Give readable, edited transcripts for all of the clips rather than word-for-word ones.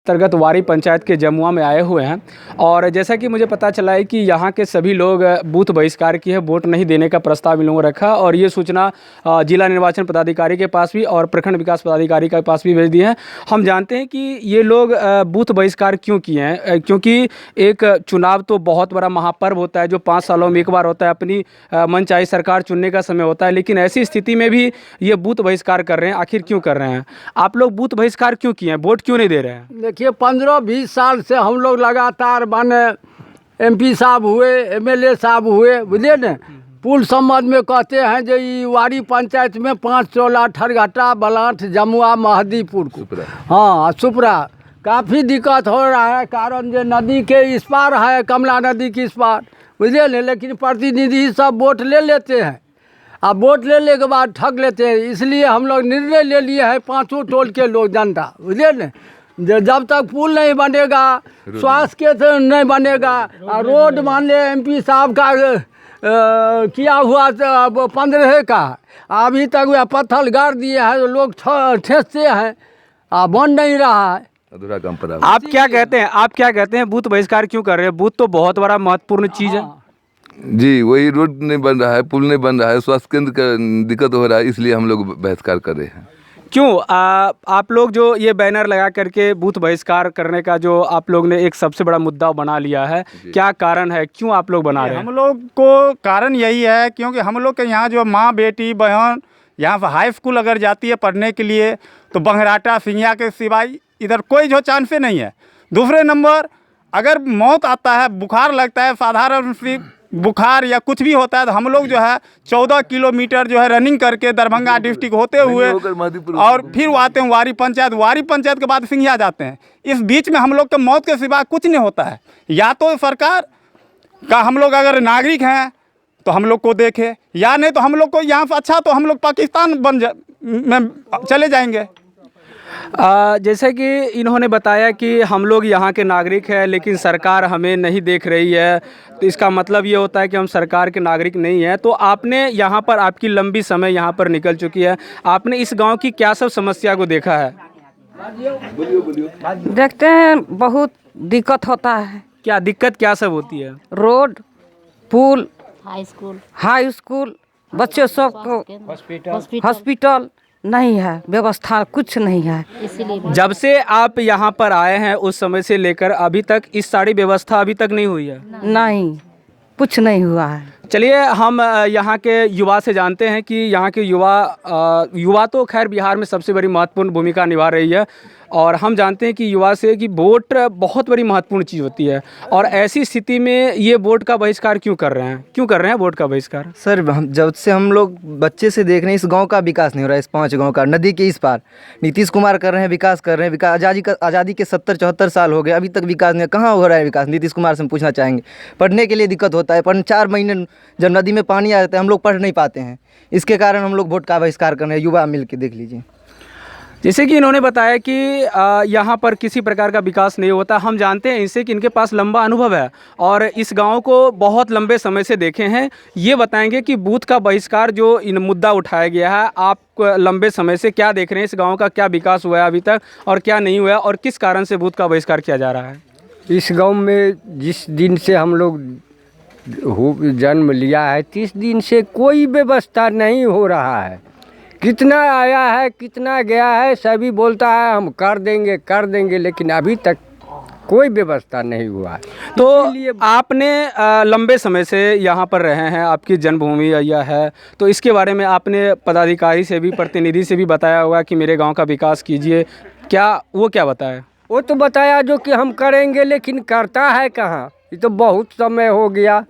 अंतर्गत वारी पंचायत के जमुआ में आए हुए हैं और जैसा कि मुझे पता चला है कि यहाँ के सभी लोग बूथ बहिष्कार की है, वोट नहीं देने का प्रस्ताव इन लोगों ने रखा और ये सूचना जिला निर्वाचन पदाधिकारी के पास भी और प्रखंड विकास पदाधिकारी के पास भी भेज दी है। हम जानते हैं कि ये लोग बूथ बहिष्कार क्यों किए हैं, क्योंकि एक चुनाव तो बहुत बड़ा महापर्व होता है जो 5 सालों में एक बार होता है, अपनी मनचाही सरकार चुनने का समय होता है, लेकिन ऐसी स्थिति में भी ये बूथ बहिष्कार कर रहे हैं। आखिर क्यों कर रहे हैं? आप लोग बूथ बहिष्कार क्यों किए हैं, वोट क्यों नहीं दे रहे हैं? देखिए 15-20 साल से हम लोग लगातार माने MP साहब हुए, MLA साहब हुए, बुझलिए न, पुल संबंध में कहते हैं जो ये वारी पंचायत में 5 चोला ठरघटा बलाठ जमुआ महदीपुर को हाँ सुपरा काफ़ी दिक्कत हो रहा है, कारण जो नदी के इस पार है, कमला नदी के इस पार, बुझलिए न, लेकिन प्रतिनिधि सब वोट ले लेते हैं। अब वोट लेने के बाद ठग लेते हैं, इसलिए हम लोग निर्णय ले लिए हैं, 5 टोल के लोग जनता, बुझलिए न, जब तक पुल नहीं बनेगा, स्वास्थ्य केंद्र नहीं बनेगा, रोड मान ले MP साहब का किया हुआ 15 का अभी तक वह पत्थर गाड़ दिए हैं, लोग ठेसते हैं, बन नहीं रहा है। अधूरा काम पर आप क्या कहते हैं, आप क्या कहते हैं, बूथ बहिष्कार क्यों कर रहे हैं? बूथ तो बहुत बड़ा महत्वपूर्ण चीज़ है। जी, वही रोड नहीं बन रहा है, पुल नहीं बन रहा है, स्वास्थ्य केंद्र का दिक्कत हो रहा है, इसलिए हम लोग बहिष्कार कर रहे हैं। क्यों आप लोग जो ये बैनर लगा करके बूथ बहिष्कार करने का जो आप लोग ने एक सबसे बड़ा मुद्दा बना लिया है, क्या कारण है, क्यों आप लोग बना रहे हैं? हम लोग को कारण यही है क्योंकि हम लोग के यहाँ जो माँ बेटी बहन यहाँ पर हाई स्कूल अगर जाती है पढ़ने के लिए तो बंगराटा सिंगिया के सिवाय इधर कोई जो चांसे नहीं है। दूसरे नंबर, अगर मौत आता है, बुखार लगता है, साधारण सी बुखार या कुछ भी होता है तो हम लोग जो है 14 किलोमीटर जो है रनिंग करके दरभंगा डिस्ट्रिक्ट होते हुए और फिर वो आते हैं वारी पंचायत के बाद सिंघिया जाते हैं। इस बीच में हम लोग के मौत के सिवा कुछ नहीं होता है। या तो सरकार का हम लोग अगर नागरिक हैं तो हम लोग को देखे, या नहीं तो हम लोग को यहाँ से अच्छा तो हम लोग पाकिस्तान में चले जाएंगे। जैसे कि इन्होंने बताया कि हम लोग यहाँ के नागरिक हैं लेकिन सरकार हमें नहीं देख रही है, तो इसका मतलब ये होता है कि हम सरकार के नागरिक नहीं हैं। तो आपने यहाँ पर, आपकी लंबी समय यहाँ पर निकल चुकी है, आपने इस गांव की क्या सब समस्या को देखा है? देखते हैं बहुत दिक्कत होता है। क्या दिक्कत क्या सब होती है? रोड, पुल, हाई स्कूल, बच्चे सब को हॉस्पिटल नहीं है, व्यवस्था कुछ नहीं है। जब से आप यहाँ पर आए हैं उस समय से लेकर अभी तक इस सारी व्यवस्था अभी तक नहीं हुई है? नहीं, कुछ नहीं हुआ है। चलिए हम यहाँ के युवा से जानते हैं कि यहाँ के युवा तो खैर बिहार में सबसे बड़ी महत्वपूर्ण भूमिका निभा रही है और हम जानते हैं कि युवा से कि वोट बहुत बड़ी महत्वपूर्ण चीज़ होती है और ऐसी स्थिति में ये वोट का बहिष्कार क्यों कर रहे हैं वोट का बहिष्कार? सर जब से हम लोग बच्चे से देख रहे हैं इस गांव का विकास नहीं हो रहा है। इस 5 गांव का नदी के इस पार नीतीश कुमार कर रहे हैं, विकास कर रहे हैं, आज़ादी के 70-74 साल हो गए, अभी तक विकास नहीं। कहाँ हो रहा है विकास? नीतीश कुमार से हम पूछना चाहेंगे। पढ़ने के लिए दिक्कत होता है, पर 4 महीने जब नदी में पानी आ जाता है हम लोग पढ़ नहीं पाते हैं, इसके कारण हम लोग वोट का बहिष्कार कर रहे हैं। युवा मिल के देख लीजिए। जैसे कि इन्होंने बताया कि यहाँ पर किसी प्रकार का विकास नहीं होता। हम जानते हैं इनसे कि इनके पास लंबा अनुभव है और इस गांव को बहुत लंबे समय से देखे हैं। ये बताएंगे कि बूथ का बहिष्कार जो इन मुद्दा उठाया गया है, आप लंबे समय से क्या देख रहे हैं, इस गांव का क्या विकास हुआ है अभी तक और क्या नहीं हुआ और किस कारण से बूथ का बहिष्कार किया जा रहा है? इस गाँव में जिस दिन से हम लोग जन्म लिया है 30 दिन से कोई व्यवस्था नहीं हो रहा है। कितना आया है, कितना गया है, सभी बोलता है हम कर देंगे, लेकिन अभी तक कोई व्यवस्था नहीं हुआ है। तो आपने लंबे समय से यहाँ पर रहे हैं, आपकी जन्मभूमि यह है, तो इसके बारे में आपने पदाधिकारी से भी, प्रतिनिधि से भी बताया होगा कि मेरे गांव का विकास कीजिए, क्या बताया? वो तो बताया जो कि हम करेंगे, लेकिन करता है कहाँ? ये तो बहुत समय हो गया,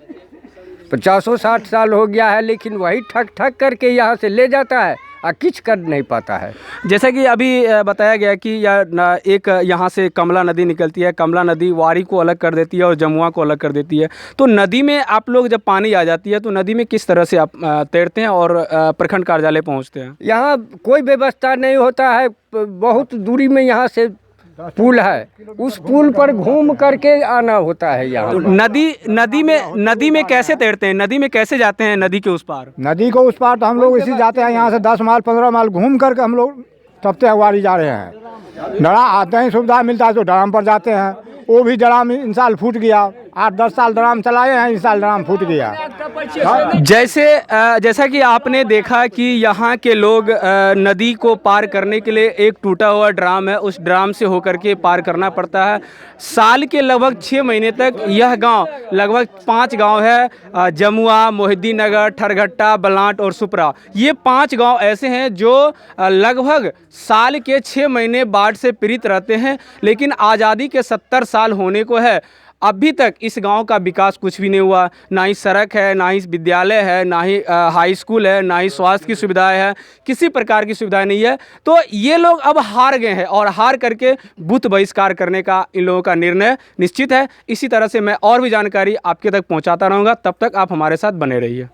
50-60 साल हो गया है, लेकिन वही ठग करके यहाँ से ले जाता है और कुछ कर नहीं पाता है। जैसा कि अभी बताया गया कि एक यहाँ से कमला नदी निकलती है, कमला नदी वारी को अलग कर देती है और जमुआ को अलग कर देती है। तो नदी में आप लोग जब पानी आ जाती है तो नदी में किस तरह से आप तैरते हैं और प्रखंड कार्यालय पहुँचते हैं? यहाँ कोई व्यवस्था नहीं होता है, बहुत दूरी में यहाँ से पुल है, उस पुल पर घूम करके आना होता है यहाँ। तो नदी में कैसे तैरते हैं, नदी में कैसे जाते हैं? नदी के उस पार, नदी को उस पार तो हम लोग इसी जाते हैं, यहाँ से 10 माइल 15 माइल घूम करके हम लोग तब से वारी जा रहे हैं। डरा आते हैं, सुविधा मिलता है तो ड्राम पर जाते हैं, वो भी ड्राम इन साल फूट गया। 8-10 साल ड्राम चलाए हैं, इस साल ड्राम फूट गया। जैसा कि आपने देखा कि यहाँ के लोग नदी को पार करने के लिए एक टूटा हुआ ड्राम है, उस ड्राम से होकर के पार करना पड़ता है। साल के लगभग 6 महीने तक यह गांव, लगभग 5 गांव है, जमुआ, मोहिद्दीन नगर, ठरघट्टा, बलांट और सुपरा, ये 5 गांव ऐसे हैं जो लगभग साल के 6 महीने बाढ़ से पीड़ित रहते हैं। लेकिन आज़ादी के 70 साल होने को है, अभी तक इस गांव का विकास कुछ भी नहीं हुआ। ना ही सड़क है, ना ही विद्यालय है, ना ही हाई स्कूल है, ना ही स्वास्थ्य की सुविधाएं है, किसी प्रकार की सुविधाएं नहीं है। तो ये लोग अब हार गए हैं और हार करके बूथ बहिष्कार करने का इन लोगों का निर्णय निश्चित है। इसी तरह से मैं और भी जानकारी आपके तक पहुंचाता रहूँगा, तब तक आप हमारे साथ बने रहिए।